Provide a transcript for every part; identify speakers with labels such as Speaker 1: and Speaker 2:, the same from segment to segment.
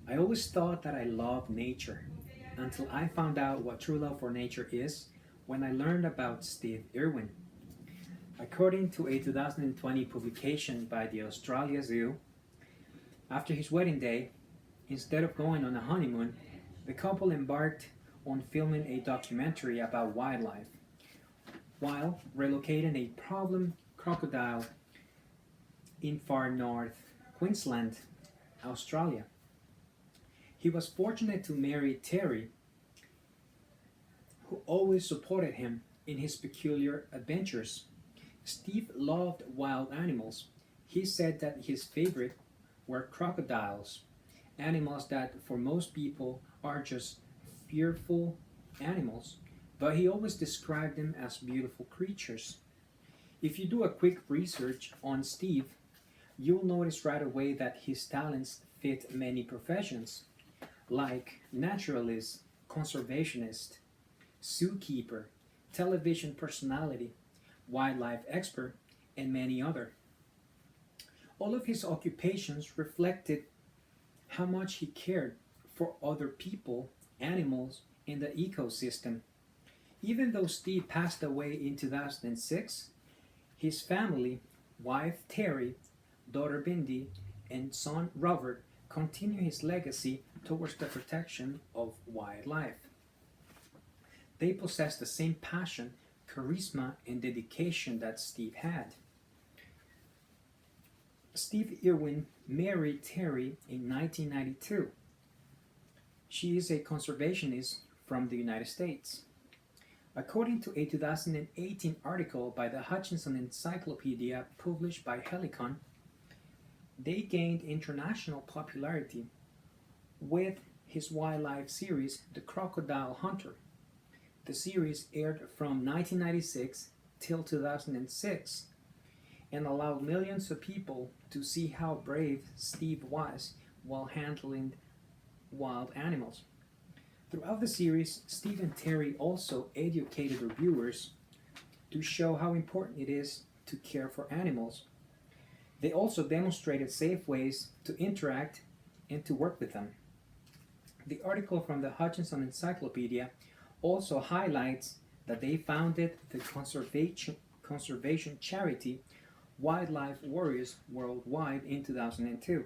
Speaker 1: I always thought that I loved nature until I found out what true love for nature is when I learned about Steve Irwin. According to a 2020 publication by the Australia Zoo, after his wedding day, instead of going on a honeymoon, the couple embarked on filming a documentary about wildlife while relocating a problem crocodile in far north Queensland, Australia. He was fortunate to marry Terry, who always supported him in his peculiar adventures. Steve loved wild animals. He said that his favorite were crocodiles, animals that for most people are just fearful animals, but he always described them as beautiful creatures. If you do a quick research on Steve, you'll notice right away that his talents fit many professions, like naturalist, conservationist, zookeeper, television personality, wildlife expert, and many other. All of his occupations reflected how much he cared for other people, animals, and the ecosystem. Even though Steve passed away in 2006, his family, wife Terry, daughter Bindi, and son Robert continue his legacy towards the protection of wildlife. They possess the same passion, charisma, and dedication that Steve had. Steve Irwin married Terry in 1992. She is a conservationist from the United States. According to a 2018 article by the Hutchinson Encyclopedia published by Helicon, they gained international popularity with his wildlife series, The Crocodile Hunter. The series aired from 1996 till 2006 and allowed millions of people to see how brave Steve was while handling wild animals. Throughout the series, Steve and Terry also educated reviewers to show how important it is to care for animals. They also demonstrated safe ways to interact and to work with them. The article from the Hutchinson Encyclopedia also highlights that they founded the conservation charity Wildlife Warriors Worldwide in 2002.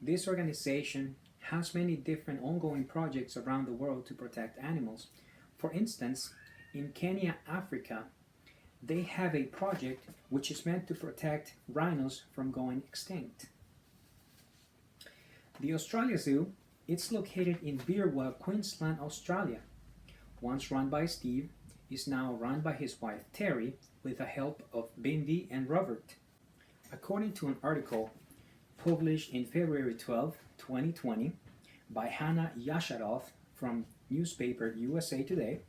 Speaker 1: This organization has many different ongoing projects around the world to protect animals. For instance, in Kenya, Africa, they have a project which is meant to protect rhinos from going extinct. The Australia Zoo, it's located in Birwa, Queensland, Australia. Once run by Steve, is now run by his wife Terry with the help of Bindi and Robert. According to an article published in February 12, 2020 by Hannah Yasharoff from newspaper USA Today,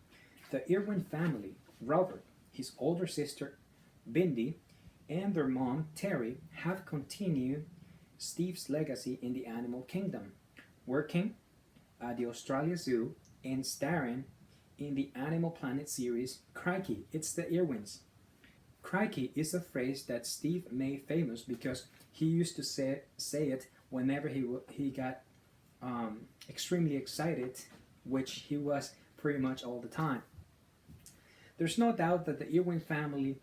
Speaker 1: the Irwin family, Robert, his older sister Bindi, and their mom Terry have continued Steve's legacy in the animal kingdom, working at the Australia Zoo and starring in the Animal Planet series Crikey, It's the Irwins. Crikey is a phrase that Steve made famous because he used to say it whenever he got extremely excited, which he was pretty much all the time. There's no doubt that the Irwin family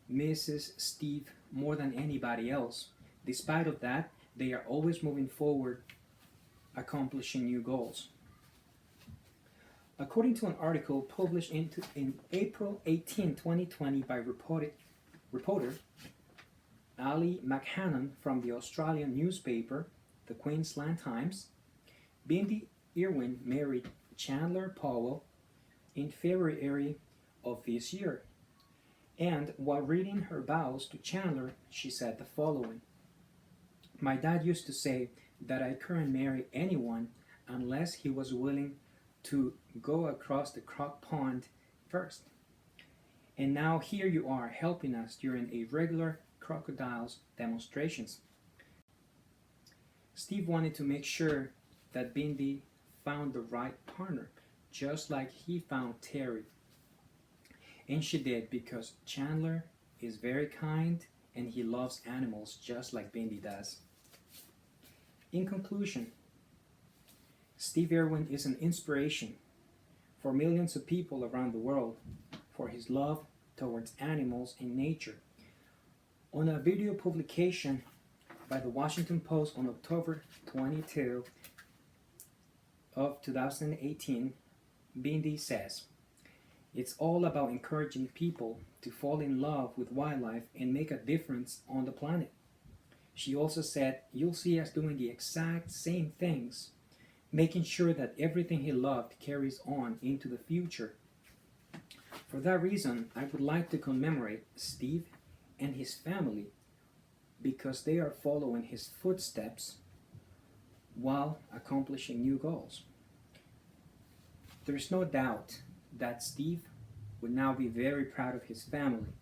Speaker 1: misses Steve more than anybody else. Despite of that, they are always moving forward, accomplishing new goals. According to an article published in April 18, 2020 by reporter Ali McHannon from the Australian newspaper, the Queensland Times, Bindi Irwin married Chandler Powell in February of this year. And while reading her vows to Chandler, she said the following: "My dad used to say that I couldn't marry anyone unless he was willing to go across the croc pond first. And now here you are helping us during a regular crocodiles demonstrations." Steve wanted to make sure that Bindi found the right partner, just like he found Terry. And she did, because Chandler is very kind and he loves animals just like Bindi does. In conclusion, Steve Irwin is an inspiration for millions of people around the world for his love towards animals and nature. On a video publication by the Washington Post on October 22 of 2018, Bindi says, "It's all about encouraging people to fall in love with wildlife and make a difference on the planet." She also said, "You'll see us doing the exact same things, making sure that everything he loved carries on into the future." For that reason, I would like to commemorate Steve and his family because they are following his footsteps while accomplishing new goals. There is no doubt that Steve would now be very proud of his family